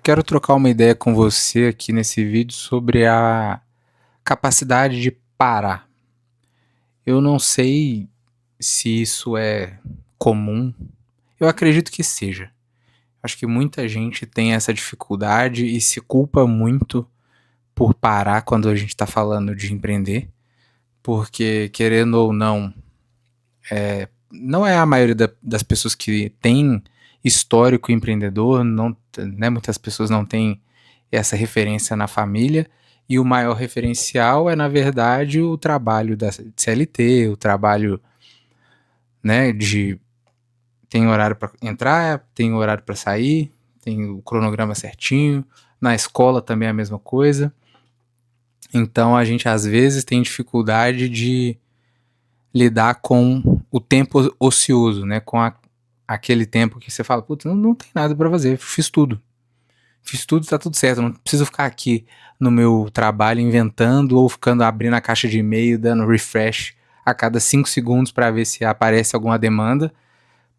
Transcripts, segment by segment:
Quero trocar uma ideia com você aqui nesse vídeo sobre a capacidade de parar. Eu não sei se isso é comum. Eu acredito que seja. Acho que muita gente tem essa dificuldade e se culpa muito por parar quando a gente está falando de empreender, porque querendo ou não, não é a maioria das pessoas que tem histórico empreendedor, não, né, muitas pessoas não têm essa referência na família, e o maior referencial é, na verdade, o trabalho da CLT, o trabalho, né, de tem horário para entrar, tem horário para sair, tem o cronograma certinho, na escola também é a mesma coisa. Então a gente às vezes tem dificuldade de lidar com o tempo ocioso, né, com aquele tempo que você fala, putz, não tem nada para fazer, fiz tudo, tá tudo certo, não preciso ficar aqui no meu trabalho inventando ou ficando abrindo a caixa de e-mail, dando refresh a cada 5 segundos para ver se aparece alguma demanda.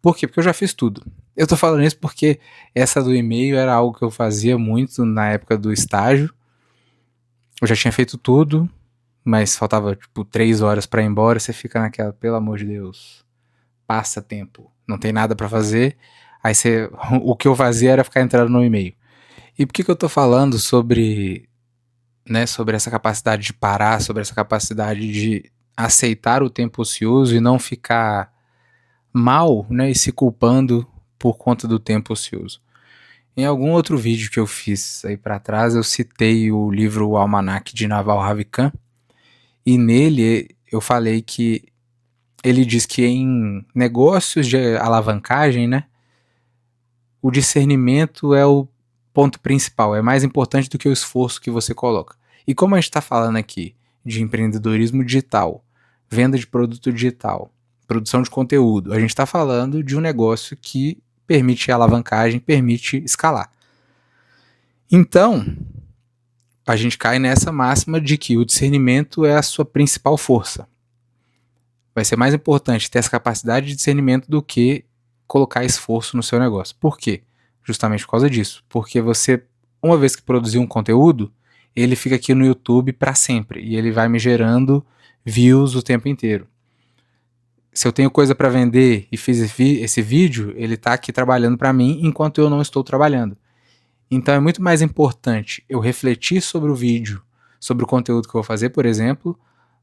Por quê? Porque eu já fiz tudo. Eu tô falando isso porque essa do e-mail era algo que eu fazia muito na época do estágio. Eu já tinha feito tudo, mas faltava tipo 3 horas para ir embora, você fica naquela, pelo amor de Deus, passa tempo, não tem nada para fazer. Aí você, o que eu fazia era ficar entrando no e-mail. E por que eu tô falando sobre, né, sobre essa capacidade de parar, sobre essa capacidade de aceitar o tempo ocioso e não ficar mal, né, e se culpando por conta do tempo ocioso? Em algum outro vídeo que eu fiz aí para trás, eu citei o livro O Almanaque de Naval Ravikant, e nele eu falei que ele diz que em negócios de alavancagem, né, o discernimento é o ponto principal, é mais importante do que o esforço que você coloca. E como a gente está falando aqui de empreendedorismo digital, venda de produto digital, produção de conteúdo, a gente está falando de um negócio que permite alavancagem, permite escalar. Então, a gente cai nessa máxima de que o discernimento é a sua principal força. Vai ser mais importante ter essa capacidade de discernimento do que colocar esforço no seu negócio. Por quê? Justamente por causa disso. Porque você, uma vez que produzir um conteúdo, ele fica aqui no YouTube para sempre e ele vai me gerando views o tempo inteiro. Se eu tenho coisa para vender e fiz esse vídeo, ele está aqui trabalhando para mim enquanto eu não estou trabalhando. Então é muito mais importante eu refletir sobre o vídeo, sobre o conteúdo que eu vou fazer, por exemplo,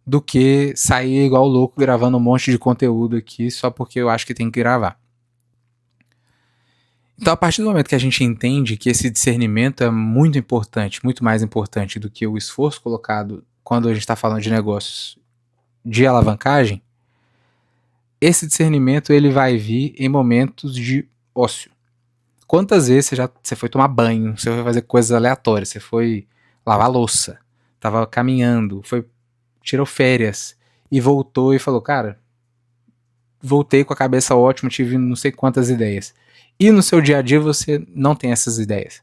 do que sair igual louco gravando um monte de conteúdo aqui só porque eu acho que tem que gravar. Então, a partir do momento que a gente entende que esse discernimento é muito importante, muito mais importante do que o esforço colocado quando a gente está falando de negócios de alavancagem, esse discernimento ele vai vir em momentos de ócio. Quantas vezes você foi tomar banho, você foi fazer coisas aleatórias, você foi lavar louça, tava caminhando, tirou férias e voltou e falou, cara, voltei com a cabeça ótima, tive não sei quantas ideias. E no seu dia a dia você não tem essas ideias.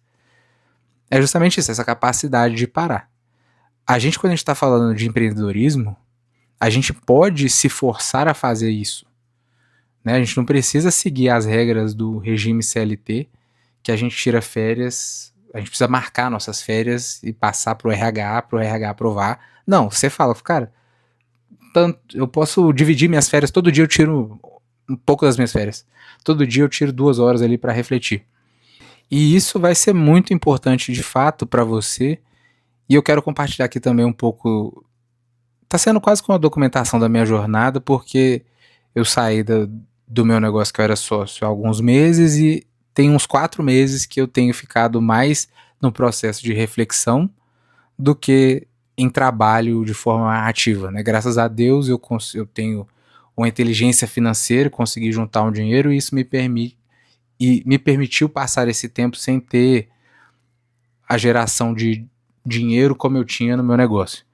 É justamente isso, essa capacidade de parar. A gente, quando a gente está falando de empreendedorismo, a gente pode se forçar a fazer isso. Né? A gente não precisa seguir as regras do regime CLT, que a gente tira férias, a gente precisa marcar nossas férias e passar pro RH aprovar. Não, você fala, cara, eu posso dividir minhas férias, todo dia eu tiro um pouco das minhas férias. Todo dia eu tiro 2 horas ali para refletir. E isso vai ser muito importante de fato para você. E eu quero compartilhar aqui também um pouco. Tá sendo quase como uma documentação da minha jornada, porque eu saí do meu negócio que eu era sócio há alguns meses e tem uns 4 meses que eu tenho ficado mais no processo de reflexão do que em trabalho de forma ativa, né? Graças a Deus eu tenho uma inteligência financeira, consegui juntar um dinheiro e isso me permitiu passar esse tempo sem ter a geração de dinheiro como eu tinha no meu negócio.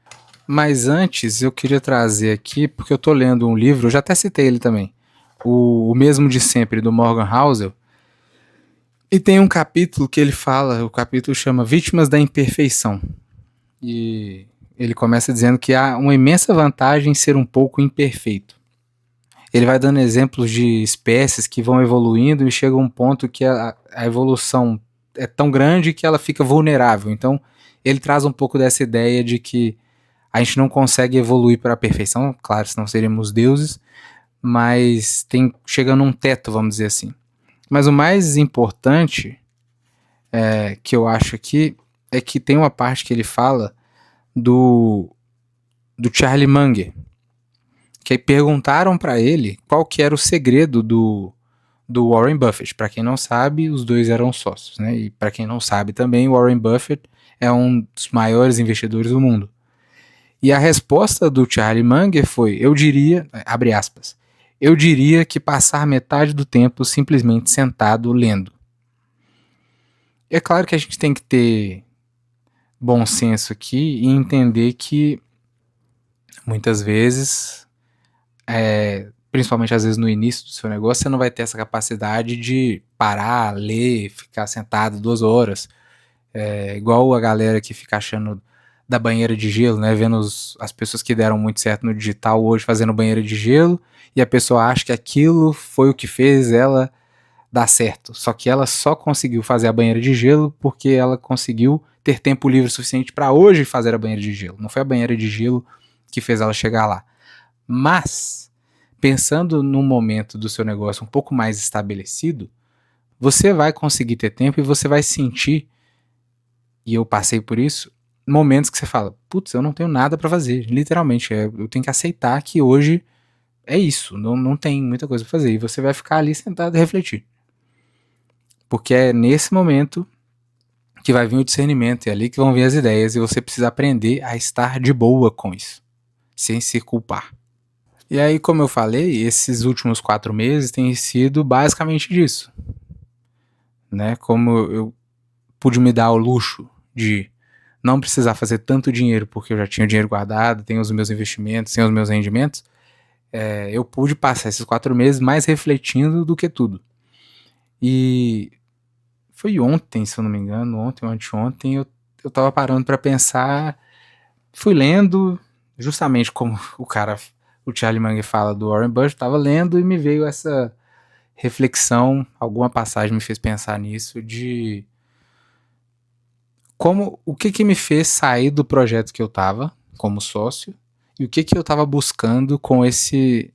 Mas antes eu queria trazer aqui, porque eu tô lendo um livro, eu já até citei ele também, o Mesmo de Sempre, do Morgan Housel, e tem um capítulo que ele fala, o capítulo chama Vítimas da Imperfeição. E ele começa dizendo que há uma imensa vantagem em ser um pouco imperfeito. Ele vai dando exemplos de espécies que vão evoluindo e chega a um ponto que a evolução é tão grande que ela fica vulnerável. Então, ele traz um pouco dessa ideia de que a gente não consegue evoluir para a perfeição, claro, senão seríamos deuses, mas chega num teto, vamos dizer assim. Mas o mais importante que eu acho aqui é que tem uma parte que ele fala do Charlie Munger, que perguntaram para ele qual que era o segredo do Warren Buffett. Para quem não sabe, os dois eram sócios, né? E para quem não sabe também, o Warren Buffett é um dos maiores investidores do mundo. E a resposta do Charlie Munger foi, eu diria, abre aspas, eu diria que passar metade do tempo simplesmente sentado lendo. É claro que a gente tem que ter bom senso aqui e entender que muitas vezes, principalmente às vezes no início do seu negócio, você não vai ter essa capacidade de parar, ler, ficar sentado 2 horas. Igual a galera que fica achando da banheira de gelo, né? Vendo as pessoas que deram muito certo no digital hoje fazendo banheira de gelo, e a pessoa acha que aquilo foi o que fez ela dar certo. Só que ela só conseguiu fazer a banheira de gelo porque ela conseguiu ter tempo livre suficiente para hoje fazer a banheira de gelo. Não foi a banheira de gelo que fez ela chegar lá. Mas, pensando num momento do seu negócio um pouco mais estabelecido, você vai conseguir ter tempo e você vai sentir, e eu passei por isso, momentos que você fala, putz, eu não tenho nada para fazer, literalmente, eu tenho que aceitar que hoje é isso, não tem muita coisa pra fazer, e você vai ficar ali sentado e refletir. Porque é nesse momento que vai vir o discernimento, e é ali que vão vir as ideias, e você precisa aprender a estar de boa com isso, sem se culpar. E aí, como eu falei, esses últimos 4 meses têm sido basicamente disso, né? Como eu pude me dar o luxo de não precisar fazer tanto dinheiro, porque eu já tinha o dinheiro guardado, tenho os meus investimentos, tenho os meus rendimentos, eu pude passar esses 4 meses mais refletindo do que tudo. E foi ontem, se eu não me engano, ontem ou anteontem, eu tava parando para pensar, fui lendo, justamente como o Charlie Munger fala do Warren Buffett, tava lendo e me veio essa reflexão, alguma passagem me fez pensar nisso, de o que me fez sair do projeto que eu tava como sócio e o que eu tava buscando com esse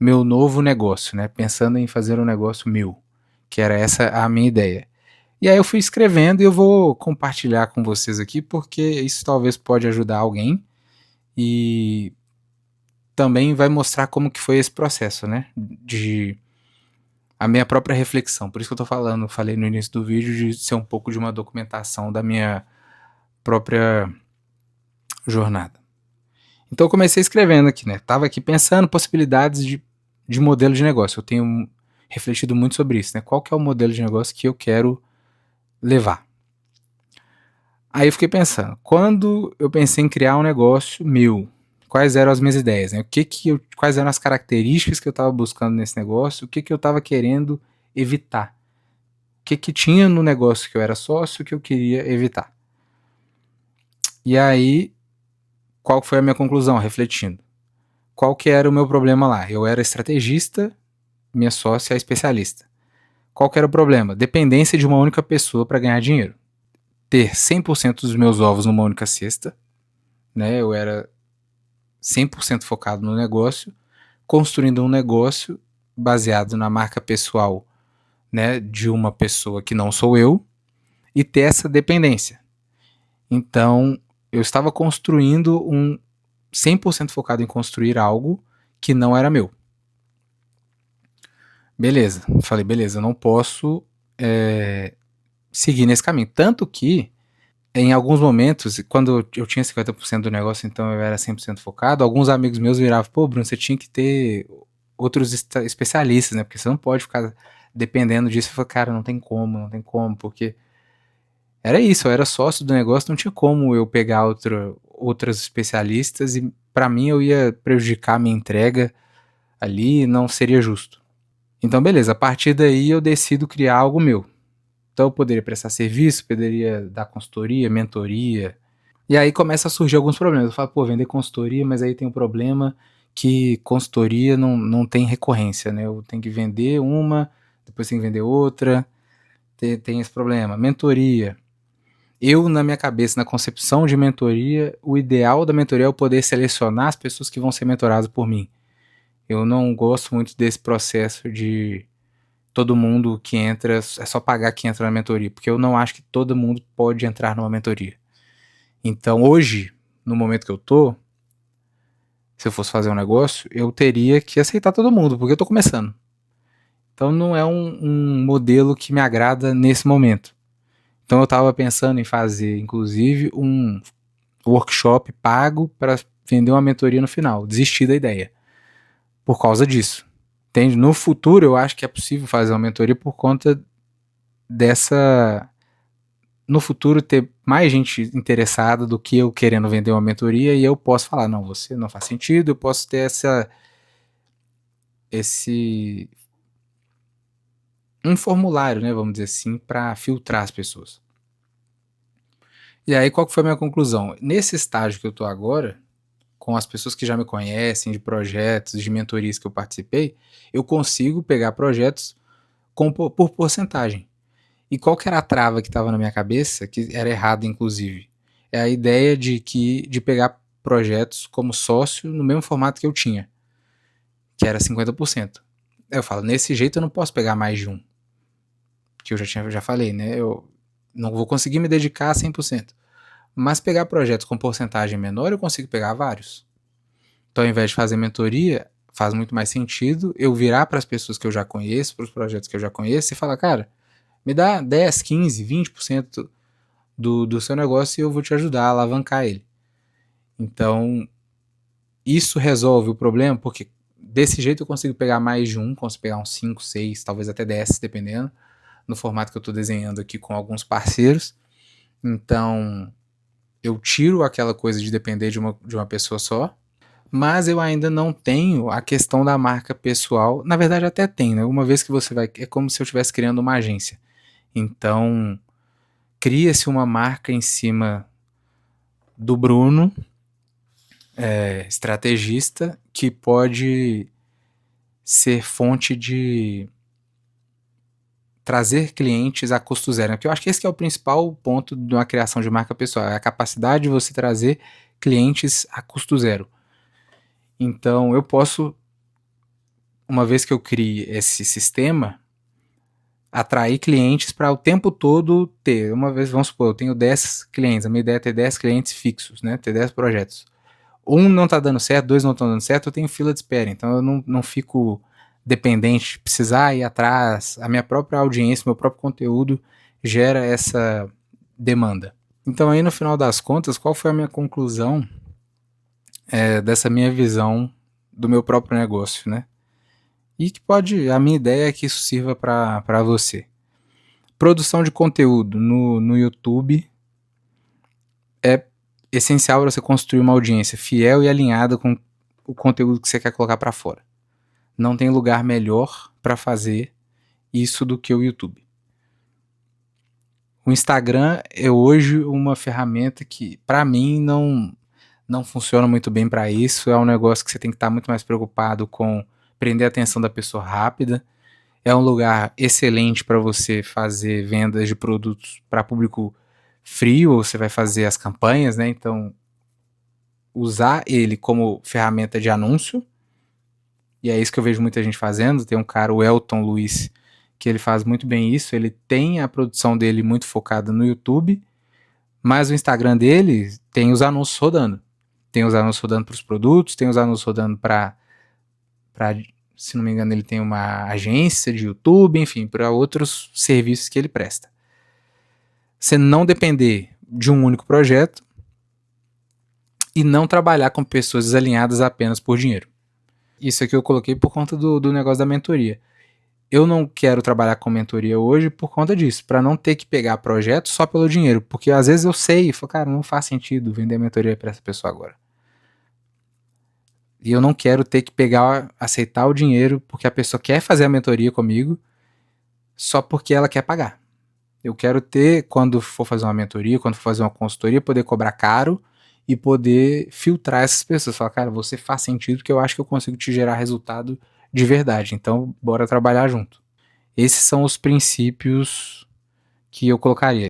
meu novo negócio, né? Pensando em fazer um negócio meu, que era essa a minha ideia. E aí eu fui escrevendo e eu vou compartilhar com vocês aqui, porque isso talvez pode ajudar alguém e também vai mostrar como que foi esse processo, né? De a minha própria reflexão. Por isso que eu falei no início do vídeo de ser um pouco de uma documentação da minha própria jornada. Então eu comecei escrevendo aqui, né? Tava aqui pensando possibilidades de modelo de negócio. Eu tenho refletido muito sobre isso, né? Qual que é o modelo de negócio que eu quero levar? Aí eu fiquei pensando, quando eu pensei em criar um negócio meu, quais eram as minhas ideias, né? Quais eram as características que eu estava buscando nesse negócio, o que eu estava querendo evitar, o que tinha no negócio que eu era sócio que eu queria evitar. E aí, qual foi a minha conclusão, refletindo? Qual que era o meu problema lá? Eu era estrategista, minha sócia é especialista. Qual que era o problema? Dependência de uma única pessoa para ganhar dinheiro. Ter 100% dos meus ovos numa única cesta, né? Eu era 100% focado no negócio, construindo um negócio baseado na marca pessoal, né, de uma pessoa que não sou eu, e ter essa dependência. Então, eu estava construindo 100% focado em construir algo que não era meu. Beleza, falei, beleza, eu não posso seguir nesse caminho. Tanto que, em alguns momentos, quando eu tinha 50% do negócio, então eu era 100% focado, alguns amigos meus viravam, pô, Bruno, você tinha que ter outros especialistas, né? Porque você não pode ficar dependendo disso. Eu falei, cara, não tem como, porque era isso, eu era sócio do negócio, não tinha como eu pegar outras especialistas e para mim eu ia prejudicar a minha entrega ali, não seria justo. Então, beleza, a partir daí eu decido criar algo meu. Então eu poderia prestar serviço, poderia dar consultoria, mentoria. E aí começa a surgir alguns problemas. Eu falo, pô, vender consultoria, mas aí tem um problema que consultoria não tem recorrência, né? Eu tenho que vender uma, depois tenho que vender outra. tem esse problema. Mentoria. Eu, na minha cabeça, na concepção de mentoria, o ideal da mentoria é eu poder selecionar as pessoas que vão ser mentoradas por mim. Eu não gosto muito desse processo de todo mundo que entra, é só pagar que entra na mentoria, porque eu não acho que todo mundo pode entrar numa mentoria. Então, hoje, no momento que eu tô, se eu fosse fazer um negócio, eu teria que aceitar todo mundo, porque eu tô começando. Então, não é um modelo que me agrada nesse momento. Então, eu estava pensando em fazer, inclusive, um workshop pago para vender uma mentoria no final. Desisti da ideia por causa disso. Entende? No futuro, eu acho que é possível fazer uma mentoria por conta dessa... No futuro, ter mais gente interessada do que eu querendo vender uma mentoria, e eu posso falar, não, você não faz sentido, eu posso ter um formulário, né, vamos dizer assim, para filtrar as pessoas. E aí, qual que foi a minha conclusão? Nesse estágio que eu tô agora, com as pessoas que já me conhecem, de projetos, de mentorias que eu participei, eu consigo pegar projetos por porcentagem. E qual que era a trava que estava na minha cabeça, que era errada inclusive? É a ideia de pegar projetos como sócio no mesmo formato que eu tinha, que era 50%. Eu falo, nesse jeito eu não posso pegar mais de um, que eu já falei, né? Eu não vou conseguir me dedicar a 100%. Mas pegar projetos com porcentagem menor, eu consigo pegar vários. Então, ao invés de fazer mentoria, faz muito mais sentido eu virar para as pessoas que eu já conheço, para os projetos que eu já conheço, e falar, cara, me dá 10, 15, 20% do seu negócio e eu vou te ajudar a alavancar ele. Então, isso resolve o problema, porque desse jeito eu consigo pegar mais de um, consigo pegar uns 5, 6, talvez até 10, dependendo, no formato que eu estou desenhando aqui com alguns parceiros. Então, eu tiro aquela coisa de depender de uma pessoa só, mas eu ainda não tenho a questão da marca pessoal. Na verdade, até tem, né? Uma vez que você vai... É como se eu estivesse criando uma agência. Então, cria-se uma marca em cima do Bruno, estrategista, que pode ser fonte de trazer clientes a custo zero. Porque eu acho que esse que é o principal ponto de uma criação de marca pessoal, é a capacidade de você trazer clientes a custo zero. Então, eu posso, uma vez que eu crie esse sistema, atrair clientes para o tempo todo ter. Uma vez, vamos supor, eu tenho 10 clientes, a minha ideia é ter 10 clientes fixos, né? Ter 10 projetos. Um não está dando certo, dois não estão dando certo, eu tenho fila de espera, então eu não fico dependente de precisar ir atrás. A minha própria audiência, meu próprio conteúdo gera essa demanda. Então aí no final das contas, qual foi a minha conclusão dessa minha visão do meu próprio negócio, né? E que a minha ideia é que isso sirva para você. Produção de conteúdo no YouTube é essencial para você construir uma audiência fiel e alinhada com o conteúdo que você quer colocar para fora. Não tem lugar melhor para fazer isso do que o YouTube. O Instagram é hoje uma ferramenta que, para mim, não funciona muito bem para isso. É um negócio que você tem que estar muito mais preocupado com prender a atenção da pessoa rápida. É um lugar excelente para você fazer vendas de produtos para público frio, ou você vai fazer as campanhas, né? Então, usar ele como ferramenta de anúncio, e é isso que eu vejo muita gente fazendo. Tem um cara, o Elton Luiz, que ele faz muito bem isso. Ele tem a produção dele muito focada no YouTube, mas o Instagram dele tem os anúncios rodando. Tem os anúncios rodando para os produtos, tem os anúncios rodando para, se não me engano, ele tem uma agência de YouTube, enfim, para outros serviços que ele presta. Você não depender de um único projeto e não trabalhar com pessoas desalinhadas apenas por dinheiro. Isso aqui eu coloquei por conta do negócio da mentoria. Eu não quero trabalhar com mentoria hoje por conta disso, para não ter que pegar projetos só pelo dinheiro, porque às vezes eu sei, falo, cara, não faz sentido vender mentoria para essa pessoa agora. E eu não quero ter que aceitar o dinheiro porque a pessoa quer fazer a mentoria comigo só porque ela quer pagar. Eu quero ter, quando for fazer uma mentoria, quando for fazer uma consultoria, poder cobrar caro e poder filtrar essas pessoas. Falar, cara, você faz sentido que eu acho que eu consigo te gerar resultado de verdade. Então, bora trabalhar junto. Esses são os princípios que eu colocaria.